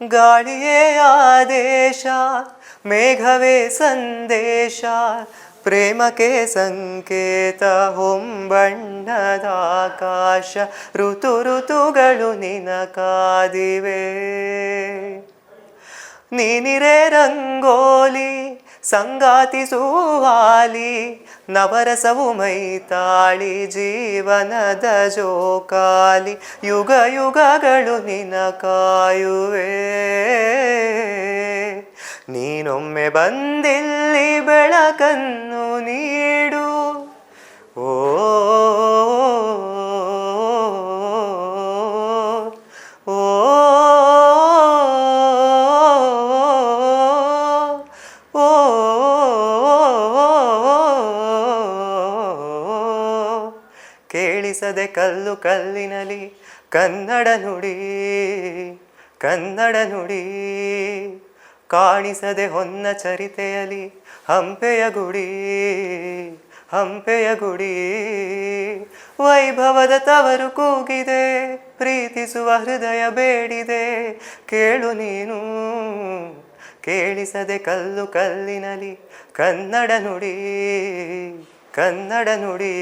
ಗಾಳಿಯೇ ಆದೇಶ, ಮೇಘವೇ ಸಂದೇಶ, ಪ್ರೇಮಕ್ಕೆ ಸಂಕೇತ ಹೊಂಬಣ್ಣದ ಆಕಾಶ, ಋತು ಋತುಗಳು ನಿನ ಕಾದಿವೆ. ನೀನಿರೇ ರಂಗೋಲಿ ಸಂಗಾತಿ ಸುವಾಲಿ, ನವರಸವು ಮೈತಾಳಿ ಜೀವನದ ಜೋಕಾಲಿ, ಯುಗ ಯುಗಗಳು ನಿನ ಕಾಯುವೆ. ನೀನೊಮ್ಮೆ ಬಂದಿಲ್ಲಿ ಬೆಳಕನ್ನು ನೀಡು. ಓ ಓ ಕೇಳಿಸದೆ ಕಲ್ಲು ಕಲ್ಲಿನಲಿ ಕನ್ನಡ ನುಡಿ, ಕನ್ನಡ ನುಡಿ. ಕಾಣಿಸದೆ ಹೊನ್ನ ಚರಿತೆಯಲಿ ಹಂಪೆಯ ಗುಡಿ, ಹಂಪೆಯ ಗುಡಿ. ವೈಭವದ ತವರು ಕೂಗಿದೆ, ಪ್ರೀತಿಸುವ ಹೃದಯ ಬೇಡಿದೆ, ಕೇಳು ನೀನು. ಕೇಳಿಸದೆ ಕಲ್ಲು ಕಲ್ಲಿನಲಿ ಕನ್ನಡ ನುಡಿ, ಕನ್ನಡ ನುಡಿ.